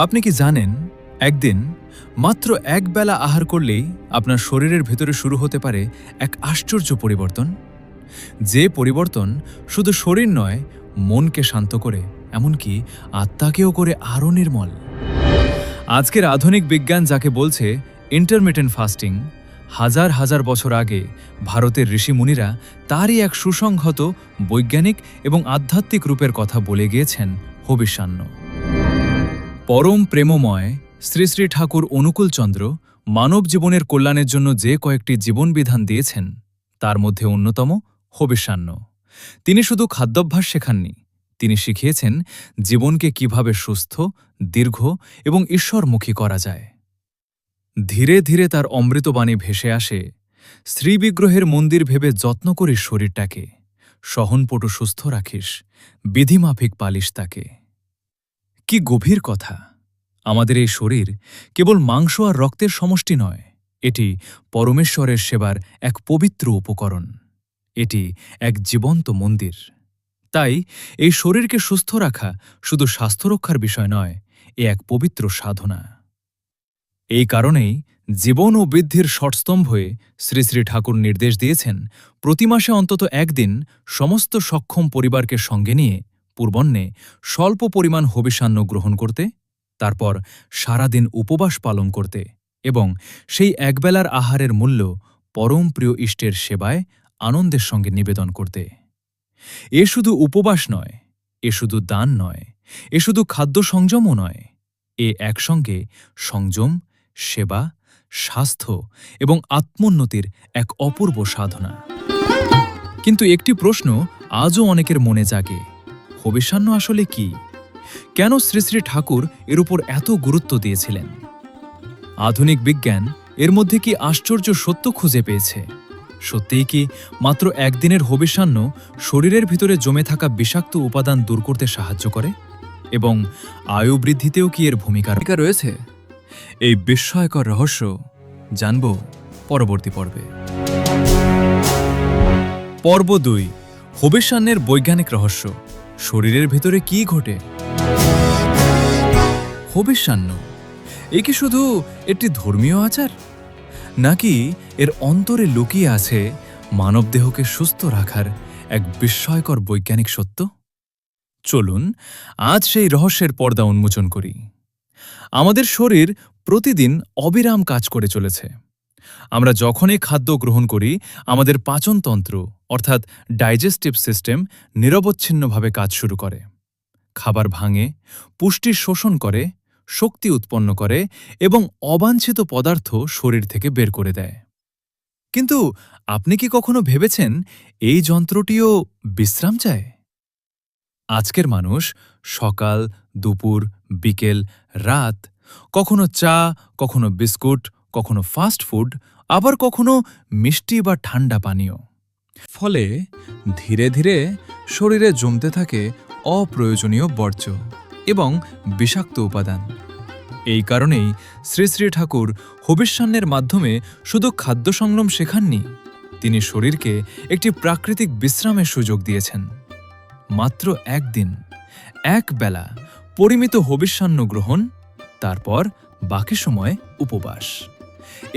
আপনি কি জানেন, একদিন মাত্র এক বেলা আহার করলেই আপনার শরীরের ভেতরে শুরু হতে পারে এক আশ্চর্য পরিবর্তন, যে পরিবর্তন শুধু শরীর নয়, মনকে শান্ত করে, এমনকি আত্মাকেও করে আরও নির্মল। আজকের আধুনিক বিজ্ঞান যাকে বলছে ইন্টারমিটেন্ট ফাস্টিং, হাজার হাজার বছর আগে ভারতের ঋষিমুনিরা তারই এক সুসংহত বৈজ্ঞানিক এবং আধ্যাত্মিক রূপের কথা বলে গিয়েছেন হবিষ্যান্ন। পরম প্রেমময় শ্রী শ্রী ঠাকুর অনুকূলচন্দ্র মানব জীবনের কল্যাণের জন্য যে কয়েকটি জীবনবিধান দিয়েছেন, তার মধ্যে অন্যতম হবিষ্যান্ন। তিনি শুধু খাদ্যাভ্যাস শেখাননি, তিনি শিখিয়েছেন জীবনকে কিভাবে সুস্থ, দীর্ঘ এবং ঈশ্বরমুখী করা যায়। ধীরে ধীরে তার অমৃতবাণী ভেসে আসে, শ্রীবিগ্রহের মন্দির ভেবে যত্ন করিস শরীরটাকে, সহনপটু সুস্থ রাখিস, বিধিমাফিক পালিস তাকে। কি গভীর কথা! আমাদের এই শরীর কেবল মাংস আর রক্তের সমষ্টি নয়, এটি পরমেশ্বরের সেবার এক পবিত্র উপকরণ, এটি এক জীবন্ত মন্দির। তাই এই শরীরকে সুস্থ রাখা শুধু স্বাস্থ্যরক্ষার বিষয় নয়, এ এক পবিত্র সাধনা। এই কারণেই জীবন ও বৃদ্ধির ষটস্তম্ভে শ্রী শ্রী ঠাকুর নির্দেশ দিয়েছেন, প্রতি মাসে অন্তত একদিন সমস্ত সক্ষম পরিবারকে সঙ্গে নিয়ে পূর্বন্নে স্বল্প পরিমাণ হবিষ্যান্ন গ্রহণ করতে, তারপর সারাদিন উপবাস পালন করতে এবং সেই একবেলার আহারের মূল্য পরম প্রিয় ইষ্টের সেবায় আনন্দের সঙ্গে নিবেদন করতে। এ শুধু উপবাস নয়, এ শুধু দান নয়, এ শুধু খাদ্য সংযমও নয়, এ একসঙ্গে সংযম, সেবা, স্বাস্থ্য এবং আত্মোন্নতির এক অপূর্ব সাধনা। কিন্তু একটি প্রশ্ন আজও অনেকের মনে জাগে, হবিষ্যান্ন আসলে কি? কেন শ্রী শ্রী ঠাকুর এর উপর এত গুরুত্ব দিয়েছিলেন? আধুনিক বিজ্ঞান এর মধ্যে কি আশ্চর্য সত্য খুঁজে পেয়েছে? সত্যিই কি মাত্র একদিনের হবিষ্যান্ন শরীরের ভিতরে জমে থাকা বিষাক্ত উপাদান দূর করতে সাহায্য করে এবং আয়ু বৃদ্ধিতেও কি এর ভূমিকা রয়েছে? এই বিস্ময়কর রহস্য জানব পরবর্তী পর্বে। পর্ব ২, হবিষ্যান্নের বৈজ্ঞানিক রহস্য। শরীরের ভেতরে কি ঘটে? হবিষ্যান্ন এ কি শুধু একটি ধর্মীয় আচার, নাকি এর অন্তরে লুকিয়ে আছে মানবদেহকে সুস্থ রাখার এক বিস্ময়কর বৈজ্ঞানিক সত্য? চলুন আজ সেই রহস্যের পর্দা উন্মোচন করি। আমাদের শরীর প্রতিদিন অবিরাম কাজ করে চলেছে। আমরা যখনই খাদ্য গ্রহণ করি, আমাদের পাচনতন্ত্র অর্থাৎ ডাইজেস্টিভ সিস্টেম নিরবচ্ছিন্নভাবে কাজ শুরু করে। খাবার ভাঙে, পুষ্টি শোষণ করে, শক্তি উৎপন্ন করে এবং অবাঞ্ছিত পদার্থ শরীর থেকে বের করে দেয়। কিন্তু আপনি কি কখনো ভেবেছেন এই যন্ত্রটিও বিশ্রাম চায়? আজকের মানুষ সকাল, দুপুর, বিকেল, রাত, কখনো চা, কখনো বিস্কুট, কখনো ফাস্ট ফুড, আবার কখনো মিষ্টি বা ঠান্ডা পানীয়। ফলে ধীরে ধীরে শরীরে জমতে থাকে অপ্রয়োজনীয় বর্জ্য এবং বিষাক্ত উপাদান। এই কারণেই শ্রী শ্রী ঠাকুর হবিষ্যান্নের মাধ্যমে শুধু খাদ্য সংযম শেখাননি, তিনি শরীরকে একটি প্রাকৃতিক বিশ্রামের সুযোগ দিয়েছেন। মাত্র একদিন, এক বেলা পরিমিত হবিষ্যান্ন গ্রহণ, তারপর বাকি সময় উপবাস।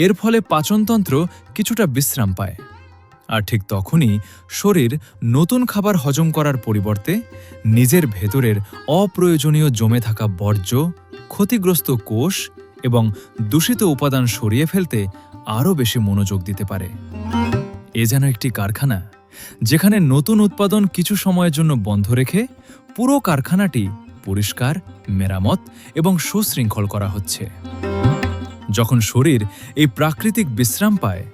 এর ফলে পাচনতন্ত্র কিছুটা বিশ্রাম পায়, আর ঠিক তখনই শরীর নতুন খাবার হজম করার পরিবর্তে নিজের ভেতরের অপ্রয়োজনীয় জমে থাকা বর্জ্য, ক্ষতিগ্রস্ত কোষ এবং দূষিত উপাদান সরিয়ে ফেলতে আরও বেশি মনোযোগ দিতে পারে। এ যেন একটি কারখানা, যেখানে নতুন উৎপাদন কিছু সময়ের জন্য বন্ধ রেখে পুরো কারখানাটি পরিষ্কার, মেরামত এবং সুশৃঙ্খল করা হচ্ছে। যখন শরীর এই প্রাকৃতিক বিশ্রাম পায়,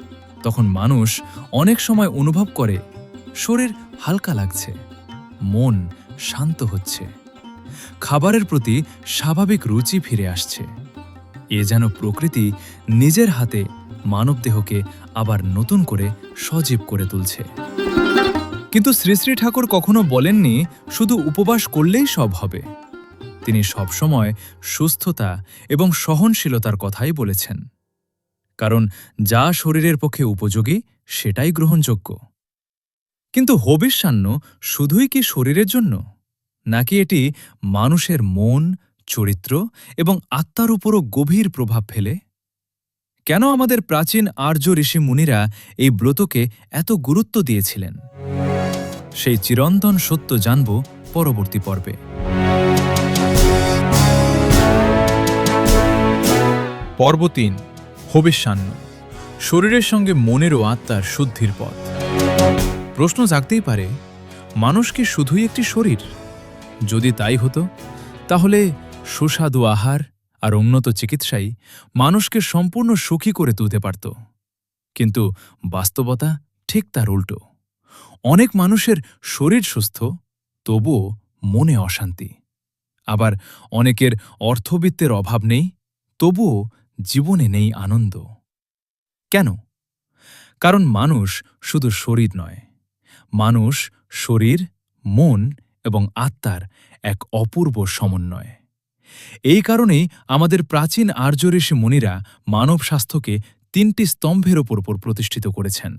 তখন মানুষ অনেক সময় অনুভব করে শরীর হালকা লাগছে, মন শান্ত হচ্ছে, খাবারের প্রতি স্বাভাবিক রুচি ফিরে আসছে। এ যেন প্রকৃতি নিজের হাতে মানবদেহকে আবার নতুন করে সজীব করে তুলছে। কিন্তু শ্রী শ্রী ঠাকুর কখনো বলেননি শুধু উপবাস করলেই সব হবে। তিনি সবসময় সুস্থতা এবং সহনশীলতার কথাই বলেছেন, কারণ যা শরীরের পক্ষে উপযোগী সেটাই গ্রহণযোগ্য। কিন্তু হবিষ্যান্ন শুধুই কি শরীরের জন্য, নাকি এটি মানুষের মন, চরিত্র এবং আত্মার উপরও গভীর প্রভাব ফেলে? কেন আমাদের প্রাচীন আর্য ঋষি মুনিরা এই ব্রতকে এত গুরুত্ব দিয়েছিলেন? সেই চিরন্তন সত্য জানব পরবর্তী পর্বে। পর্ব ৩, হবিষ্যান্ন, শরীরের সঙ্গে মনের ও আত্মার শুদ্ধির পথ। প্রশ্ন জাগতেই পারে, মানুষ কি শুধুই একটি শরীর? যদি তাই হতো, তাহলে সুস্বাদু আহার আর উন্নত চিকিৎসাই মানুষকে সম্পূর্ণ সুখী করে তুলতে পারত। কিন্তু বাস্তবতা ঠিক তার উল্টো। অনেক মানুষের শরীর সুস্থ, তবুও মনে অশান্তি। আবার অনেকের অর্থবিত্তের অভাব নেই, তবুও জীবনে নেই আনন্দ। কেন? কারণ মানুষ শুধু শরীর নয়, মানুষ শরীর, মন এবং আত্মার এক অপূর্ব সমন্বয়। এই কারণেই আমাদের প্রাচীন আর্য ঋষি মুনিরা মানব স্বাস্থ্যকে ৩টি স্তম্ভের ওপর প্রতিষ্ঠিত করেছেন: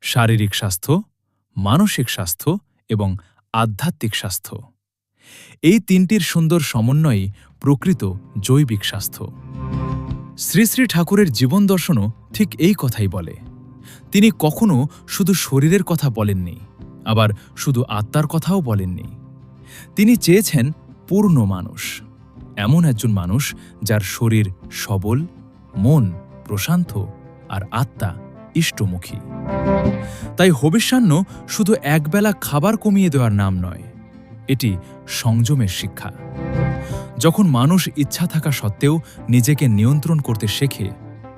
শারীরিক স্বাস্থ্য, মানসিক স্বাস্থ্য এবং আধ্যাত্মিক স্বাস্থ্য। এই ৩টির সুন্দর সমন্বয়ই প্রকৃত জৈবিক স্বাস্থ্য। শ্রী শ্রী ঠাকুরের জীবন দর্শনও ঠিক এই কথাই বলে। তিনি কখনো শুধু শরীরের কথা বলেননি, আবার শুধু আত্মার কথাও বলেননি। তিনি চেয়েছেন পূর্ণ মানুষ, এমন একজন মানুষ যার শরীর সবল, মন প্রশান্ত আর আত্মা ইষ্টমুখী। তাই হবিষ্যান্ন শুধু একবেলা খাবার কমিয়ে দেওয়ার নাম নয়, এটি সংযমের শিক্ষা। যখন মানুষ ইচ্ছা থাকা সত্ত্বেও নিজেকে নিয়ন্ত্রণ করতে শেখে,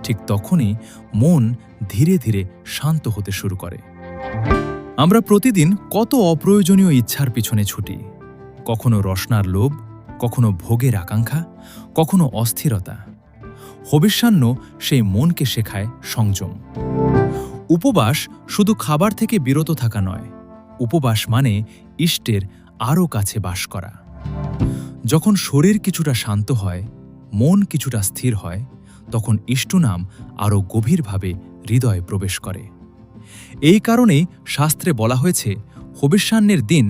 ঠিক তখনই মন ধীরে ধীরে শান্ত হতে শুরু করে। আমরা প্রতিদিন কত অপ্রয়োজনীয় ইচ্ছার পিছনে ছুটি। কখনো রসনার লোভ, কখনো ভোগের আকাঙ্ক্ষা, কখনো অস্থিরতা। হবিষ্যান্ন সেই মনকে শেখায় সংযম। উপবাস শুধু খাবার থেকে বিরত থাকা নয়, উপবাস মানে ইষ্টের আরও কাছে বাস করা। যখন শরীর কিছুটা শান্ত হয়, মন কিছুটা স্থির হয়, তখন ইষ্টনাম আরও গভীরভাবে হৃদয়ে প্রবেশ করে। এই কারণেই শাস্ত্রে বলা হয়েছে, হবিষ্যান্নের দিন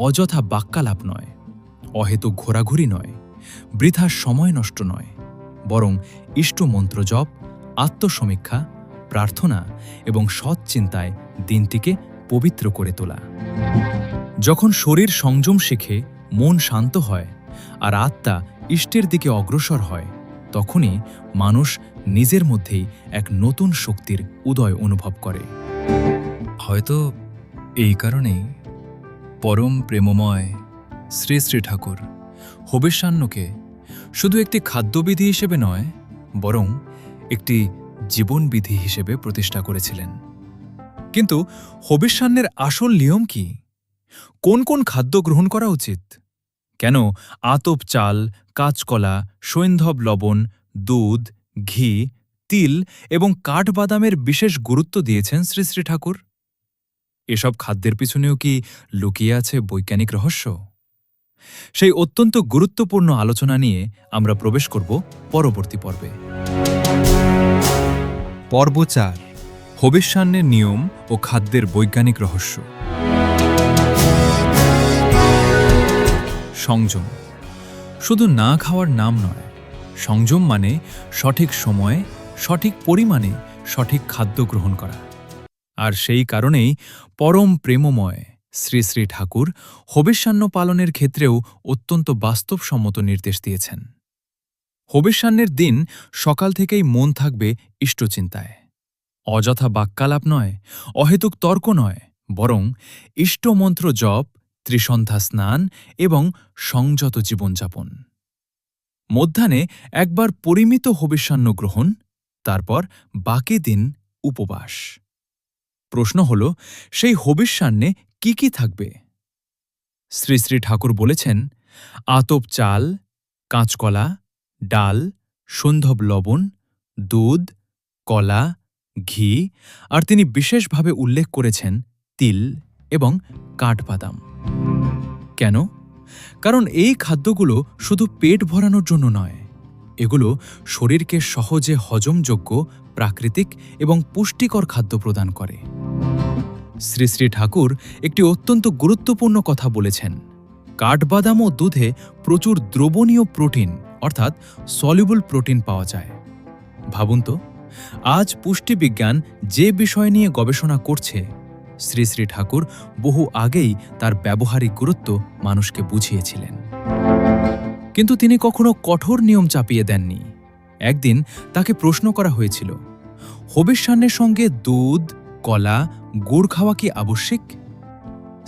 অযথা বাক্যালাপ নয়, অহেতুক ঘোরাঘুরি নয়, বৃথা সময় নষ্ট নয়, বরং ইষ্টমন্ত্র জপ, আত্মসমীক্ষা, প্রার্থনা এবং সৎ চিন্তায় দিনটিকে পবিত্র করে তোলা। যখন শরীর সংযম শেখে, মন শান্ত হয় আর আত্মা ইষ্টের দিকে অগ্রসর হয়, তখনই মানুষ নিজের মধ্যেই এক নতুন শক্তির উদয় অনুভব করে। হয়তো এই কারণেই পরম প্রেমময় শ্রী শ্রী ঠাকুর হবিষ্যান্নকে শুধু একটি খাদ্যবিধি হিসেবে নয়, বরং একটি জীবনবিধি হিসেবে প্রতিষ্ঠা করেছিলেন। কিন্তু হবিষ্যান্নের আসল নিয়ম কি? কোন কোন খাদ্য গ্রহণ করা উচিত? কেন আতপ চাল, কাঁচকলা, সৈন্ধব লবণ, দুধ, ঘি, তিল এবং কাঠবাদামের বিশেষ গুরুত্ব দিয়েছেন শ্রী শ্রী ঠাকুর? এসব খাদ্যের পিছনেও কি লুকিয়ে আছে বৈজ্ঞানিক রহস্য? সেই অত্যন্ত গুরুত্বপূর্ণ আলোচনা নিয়ে আমরা প্রবেশ করব পরবর্তী পর্বে। পর্ব ৪, হবিষ্যান্নের নিয়ম ও খাদ্যের বৈজ্ঞানিক রহস্য। সংযম শুধু না খাওয়ার নাম নয়। সংযম মানে সঠিক সময়ে, সঠিক পরিমাণে সঠিক খাদ্য গ্রহণ করা। আর সেই কারণেই পরম প্রেমময় শ্রী শ্রী ঠাকুর হবিষ্যান্ন পালনের ক্ষেত্রেও অত্যন্ত বাস্তবসম্মত নির্দেশ দিয়েছেন। হবিষ্যান্নের দিন সকাল থেকেই মন থাকবে ইষ্টচিন্তায়। অযথা বাক্যালাপ নয়, অহেতুক তর্ক নয়, বরং ইষ্টমন্ত্র জপ, ত্রিসন্ধ্যা স্নান এবং সংযত জীবনযাপন। মধ্যাহ্নে একবার পরিমিত হবিষ্যান্ন গ্রহণ, তারপর বাকি দিন উপবাস। প্রশ্ন হল, সেই হবিষ্যান্নে কি কি থাকবে? শ্রী শ্রী ঠাকুর বলেছেন, আতপ চাল, কাঁচকলা, ডাল, সৈন্ধব লবণ, দুধ, কলা, ঘি, আর তিনি বিশেষভাবে উল্লেখ করেছেন তিল এবং কাঠবাদাম। কেন? কারণ এই খাদ্যগুলো শুধু পেট ভরানোর জন্য নয়, এগুলো শরীরকে সহজে হজমযোগ্য, প্রাকৃতিক এবং পুষ্টিকর খাদ্য প্রদান করে। শ্রী শ্রী ঠাকুর একটি অত্যন্ত গুরুত্বপূর্ণ কথা বলেছেন, কাঠবাদাম ও দুধে প্রচুর দ্রবণীয় প্রোটিন অর্থাৎ সলিউবল প্রোটিন পাওয়া যায়। ভাবুন তো, আজ পুষ্টিবিজ্ঞান যে বিষয় নিয়ে গবেষণা করছে, শ্রী শ্রী ঠাকুর বহু আগেই তার ব্যবহারিক গুরুত্ব মানুষকে বুঝিয়েছিলেন। কিন্তু তিনি কখনো কঠোর নিয়ম চাপিয়ে দেননি। একদিন তাকে প্রশ্ন করা হয়েছিল, হবিষ্যান্নের সঙ্গে দুধ, কলা, গুড় খাওয়া কি আবশ্যিক?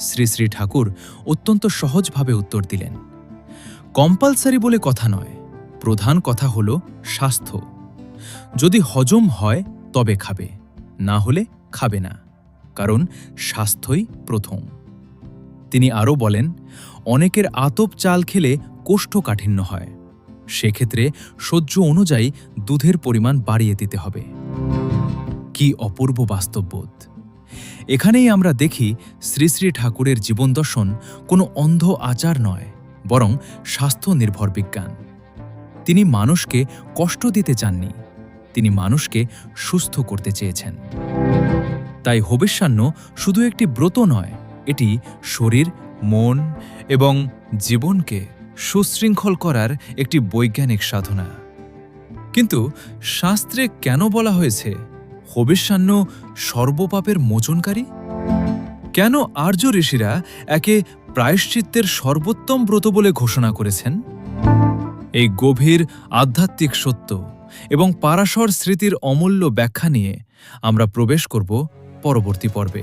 শ্রী শ্রী ঠাকুর অত্যন্ত সহজভাবে উত্তর দিলেন, কম্পালসারি বলে কথা নয়, প্রধান কথা হল স্বাস্থ্য। যদি হজম হয় তবে খাবে, না হলে খাবে না, কারণ স্বাস্থ্যই প্রথম। তিনি আরও বলেন, অনেকের আতপ চাল খেলে কোষ্ঠকাঠিন্য হয়, সেক্ষেত্রে সহ্য অনুযায়ী দুধের পরিমাণ বাড়িয়ে দিতে হবে। কি অপূর্ব বাস্তববোধ! এখানেই আমরা দেখি শ্রী শ্রী ঠাকুরের জীবনদর্শন কোনো অন্ধ আচার নয়, বরং স্বাস্থ্য নির্ভর বিজ্ঞান। তিনি মানুষকে কষ্ট দিতে চাননি, তিনি মানুষকে সুস্থ করতে চেয়েছেন। তাই হবিষ্যান্ন শুধু একটি ব্রত নয়, এটি শরীর, মন এবং জীবনকে সুশৃঙ্খল করার একটি বৈজ্ঞানিক সাধনা। কিন্তু শাস্ত্রে কেন বলা হয়েছে হবিষ্যান্ন সর্বপাপের মোচনকারী? কেন আর্য ঋষিরা একে প্রায়শ্চিত্তের সর্বোত্তম ব্রত বলে ঘোষণা করেছেন? এই গভীর আধ্যাত্মিক সত্য এবং পারাশর স্মৃতির অমূল্য ব্যাখ্যা নিয়ে আমরা প্রবেশ করব পরবর্তী পর্বে।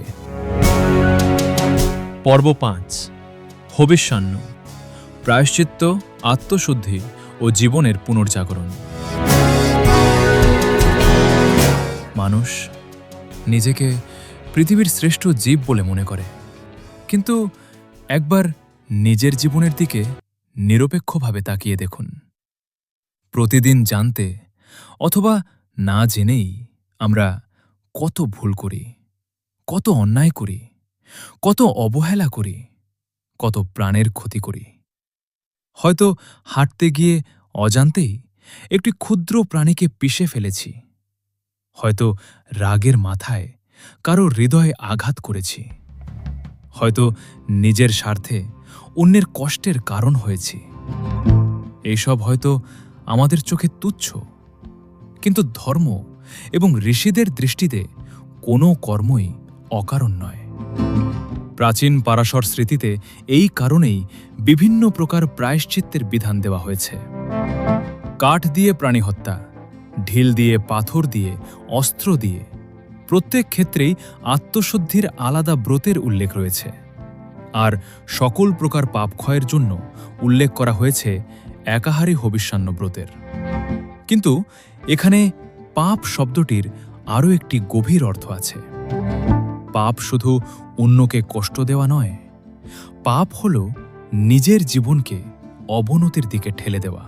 পর্ব ৫, হবিষ্যান্ন, প্রায়শ্চিত্ত, আত্মশুদ্ধি ও জীবনের পুনর্জাগরণ। মানুষ নিজেকে পৃথিবীর শ্রেষ্ঠ জীব বলে মনে করে, কিন্তু একবার নিজের জীবনের দিকে নিরপেক্ষভাবে তাকিয়ে দেখুন। প্রতিদিন জানতে অথবা না জেনেই আমরা কত ভুল করি, কত অন্যায় করি, কত অবহেলা করি, কত প্রাণের ক্ষতি করি। হয়তো হাঁটতে গিয়ে অজান্তেই একটি ক্ষুদ্র প্রাণীকে পিষে ফেলেছি, হয়তো রাগের মাথায় কারো হৃদয়ে আঘাত করেছি, হয়তো নিজের স্বার্থে অন্যের কষ্টের কারণ হয়েছি। এইসব হয়তো আমাদের চোখে তুচ্ছ, কিন্তু ধর্ম এবং ঋষিদের দৃষ্টিতে কোনো কর্মই অকারণ নয়। প্রাচীন পারাশর স্মৃতিতে এই কারণেই বিভিন্ন প্রকার প্রায়শ্চিত্তের বিধান দেওয়া হয়েছে। কাঠ দিয়ে প্রাণী হত্যা, ঢিল দিয়ে, পাথর দিয়ে, অস্ত্র দিয়ে, প্রত্যেক ক্ষেত্রেই আত্মশুদ্ধির আলাদা ব্রতের উল্লেখ রয়েছে। আর সকল প্রকার পাপক্ষয়ের জন্য উল্লেখ করা হয়েছে একাহারী হবিষ্যান্ন ব্রতের। কিন্তু এখানে পাপ শব্দটির আরও একটি গভীর অর্থ আছে। পাপ শুধু অন্যকে কষ্ট দেওয়া নয়, পাপ হল নিজের জীবনকে অবনতির দিকে ঠেলে দেওয়া।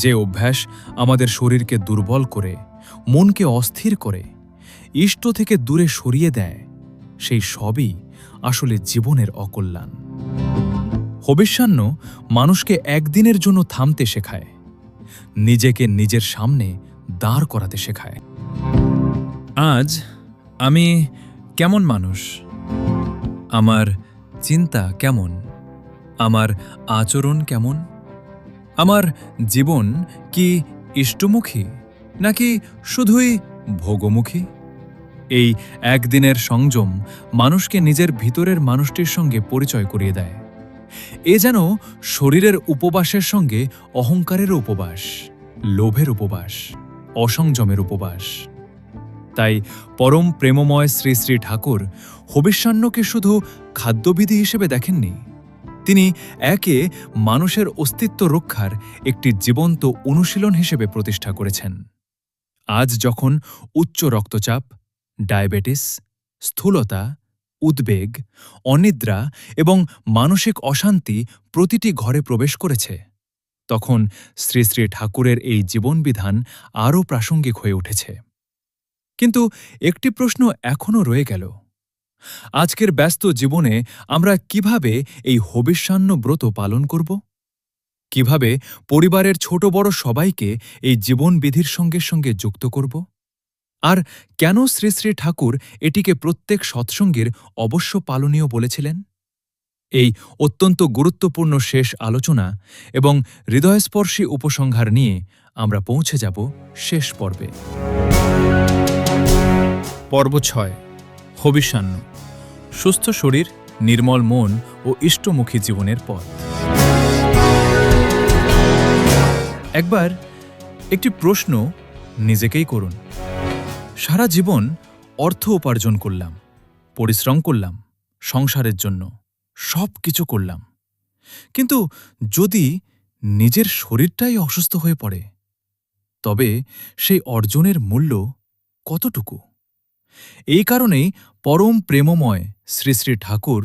যে অভ্যাস আমাদের শরীরকে দুর্বল করে, মনকে অস্থির করে, ইষ্ট থেকে দূরে সরিয়ে দেয়, সেই সবই আসলে জীবনের অকল্যাণ। হবিষ্যান্ন মানুষকে একদিনের জন্য থামতে শেখায়, নিজেকে নিজের সামনে দাঁড় করাতে শেখায়। আজ আমি কেমন মানুষ? আমার চিন্তা কেমন? আমার আচরণ কেমন? আমার জীবন কি ইষ্টমুখী নাকি শুধুই ভোগমুখী? এই একদিনের সংযম মানুষকে নিজের ভিতরের মানুষটির সঙ্গে পরিচয় করিয়ে দেয়। এ যেন শরীরের উপবাসের সঙ্গে অহংকারের উপবাস, লোভের উপবাস, অসংযমের উপবাস। তাই পরম প্রেমময় শ্রী শ্রী ঠাকুর হবিষ্যান্নকে শুধু খাদ্যবিধি হিসেবে দেখেননি, তিনি একে মানুষের অস্তিত্ব রক্ষার একটি জীবন্ত অনুশীলন হিসেবে প্রতিষ্ঠা করেছেন। আজ যখন উচ্চ রক্তচাপ, ডায়াবেটিস, স্থূলতা, উদ্বেগ, অনিদ্রা এবং মানসিক অশান্তি প্রতিটি ঘরে প্রবেশ করেছে, তখন শ্রী শ্রী ঠাকুরের এই জীবনবিধান আরও প্রাসঙ্গিক হয়ে উঠেছে। কিন্তু একটি প্রশ্ন এখনও রয়ে গেল, আজকের ব্যস্ত জীবনে আমরা কিভাবে এই হবিষ্যান্ন ব্রত পালন করব? কিভাবে পরিবারের ছোট বড় সবাইকে এই জীবনবিধির সঙ্গে সঙ্গে যুক্ত করব? আর কেন শ্রী শ্রী ঠাকুর এটিকে প্রত্যেক সৎসঙ্গের অবশ্য পালনীয় বলেছিলেন? এই অত্যন্ত গুরুত্বপূর্ণ শেষ আলোচনা এবং হৃদয়স্পর্শী উপসংহার নিয়ে আমরা পৌঁছে যাব শেষ পর্বে। পর্ব 6, হবিষ্যান্ন, সুস্থ শরীর, নির্মল মন ও ইষ্টমুখী জীবনের পথ। একবার একটি প্রশ্ন নিজেকেই করুন। সারা জীবন অর্থ উপার্জন করলাম, পরিশ্রম করলাম, সংসারের জন্য সব কিছু করলাম, কিন্তু যদি নিজের শরীরটাই অসুস্থ হয়ে পড়ে, তবে সেই অর্জনের মূল্য কতটুকু? এই কারণেই পরম প্রেমময় শ্রী শ্রী ঠাকুর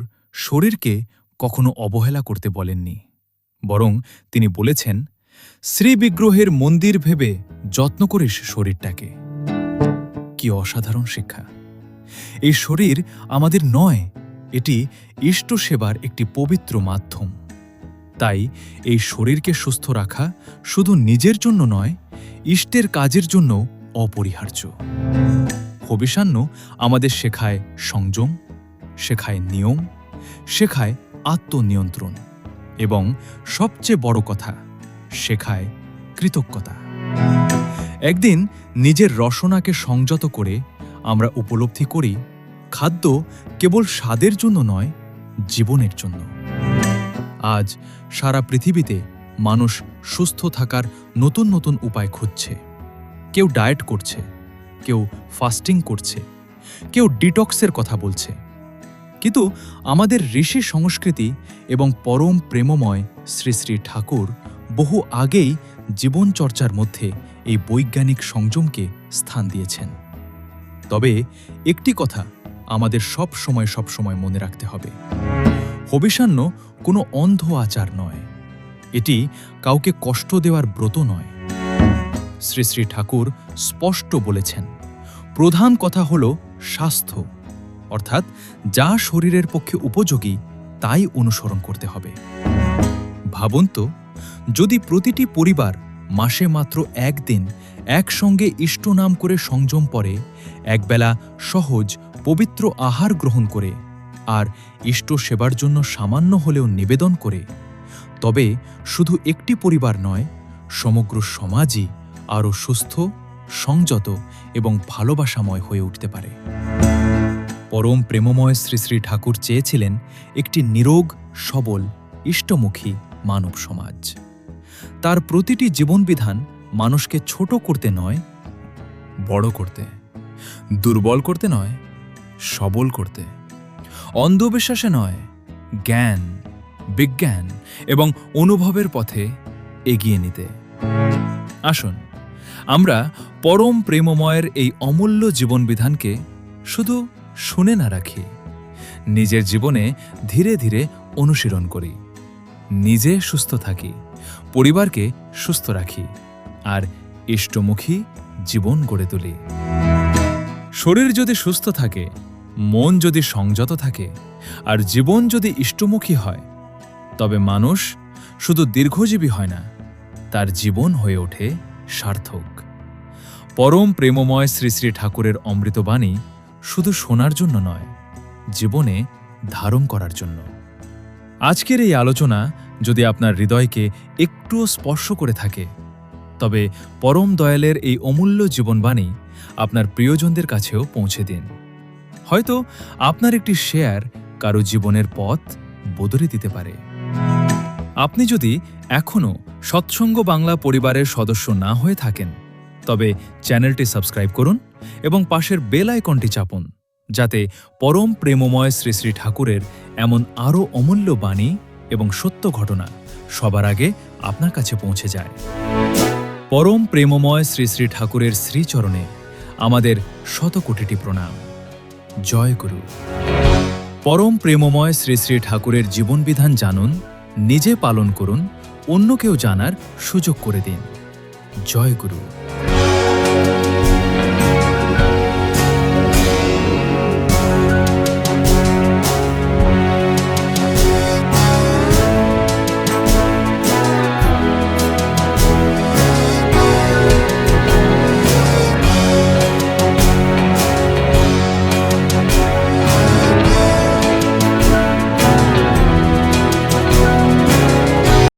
শরীরকে কখনো অবহেলা করতে বলেননি, বরং তিনি বলেছেন, শ্রীবিগ্রহের মন্দির ভেবে যত্ন করিস শরীরটাকে। কি অসাধারণ শিক্ষা! এই শরীর আমাদের নয়, এটি ইষ্ট সেবার একটি পবিত্র মাধ্যম। তাই এই শরীরকে সুস্থ রাখা শুধু নিজের জন্য নয়, ইষ্টের কাজের জন্য অপরিহার্য। হবিষ্যান্ন আমাদের শেখায় সংযম, শেখায় নিয়ম, শেখায় আত্মনিয়ন্ত্রণ এবং সবচেয়ে বড় কথা, শেখায় কৃতজ্ঞতা। একদিন নিজের রসনাকে সংযত করে আমরা উপলব্ধি করি, খাদ্য কেবল স্বাদের জন্য নয়, জীবনের জন্য। আজ সারা পৃথিবীতে মানুষ সুস্থ থাকার নতুন নতুন উপায় খুঁজছে। কেউ ডায়েট করছে, কেউ ফাস্টিং করছে, কেউ ডিটক্সের কথা বলছে। কিন্তু আমাদের ঋষি সংস্কৃতি এবং পরম প্রেমময় শ্রী শ্রী ঠাকুর বহু আগেই জীবনচর্চার মধ্যে এই বৈজ্ঞানিক সংযমকে স্থান দিয়েছেন। তবে একটি কথা আমাদের সব সময় মনে রাখতে হবে, হবিষ্যান্ন কোনো অন্ধ আচার নয়, এটি কাউকে কষ্ট দেওয়ার ব্রত নয়। শ্রী শ্রী ঠাকুর স্পষ্ট বলেছেন, প্রধান কথা হল স্বাস্থ্য, অর্থাৎ যা শরীরের পক্ষে উপযোগী তাই অনুসরণ করতে হবে। ভাবুন তো, যদি প্রতিটি পরিবার মাসে মাত্র একদিন একসঙ্গে ইষ্ট নাম করে সংযম পড়ে, একবেলা সহজ পবিত্র আহার গ্রহণ করে আর ইষ্ট সেবার জন্য সামান্য হলেও নিবেদন করে, তবে শুধু একটি পরিবার নয়, সমগ্র সমাজই আরও সুস্থ, সংযত এবং ভালোবাসাময় হয়ে উঠতে পারে। পরম প্রেমময় শ্রী শ্রী ঠাকুর চেয়েছিলেন একটি নিরোগ, সবল, ইষ্টমুখী মানব সমাজ। তার প্রতিটি জীবনবিধান মানুষকে ছোট করতে নয়, বড় করতে, দুর্বল করতে নয়, সবল করতে, অন্ধবিশ্বাসে নয়, জ্ঞান, বিজ্ঞান এবং অনুভবের পথে এগিয়ে নিতে। আসুন আমরা পরম প্রেমময়ের এই অমূল্য জীবনবিধানকে শুধু শুনে না রাখি, নিজের জীবনে ধীরে ধীরে অনুশীলন করি, নিজে সুস্থ থাকি, পরিবারকে সুস্থ রাখি আর ইষ্টমুখী জীবন গড়ে তুলি। শরীর যদি সুস্থ থাকে, মন যদি সংযত থাকে আর জীবন যদি ইষ্টমুখী হয়, তবে মানুষ শুধু দীর্ঘজীবী হয় না, তার জীবন হয়ে ওঠে সার্থক। পরম প্রেমময় শ্রী শ্রী ঠাকুরের অমৃতবাণী শুধু শোনার জন্য নয়, জীবনে ধারণ করার জন্য। আজকের এই আলোচনা যদি আপনার হৃদয়কে একটুও স্পর্শ করে থাকে, তবে পরম দয়ালের এই অমূল্য জীবনবাণী আপনার প্রিয়জনদের কাছেও পৌঁছে দিন। হয়তো আপনার একটি শেয়ার কারো জীবনের পথ বদলে দিতে পারে। আপনি যদি এখনও সৎসঙ্গ বাংলা পরিবারের সদস্য না হয়ে থাকেন, তবে চ্যানেলটি সাবস্ক্রাইব করুন এবং পাশের বেল আইকনটি চাপুন, যাতে পরম প্রেমময় শ্রী শ্রী ঠাকুরের এমন আরও অমূল্য বাণী এবং সত্য ঘটনা সবার আগে আপনার কাছে পৌঁছে যায়। পরম প্রেমময় শ্রী শ্রী ঠাকুরের শ্রীচরণে আমাদের শতকোটিটি প্রণাম। জয় গুরু। পরম প্রেমময় শ্রী শ্রী ঠাকুরের জীবনবিধান জানুন, নিজে পালন করুন, অন্যকেও জানার সুযোগ করে দিন। জয় গুরু।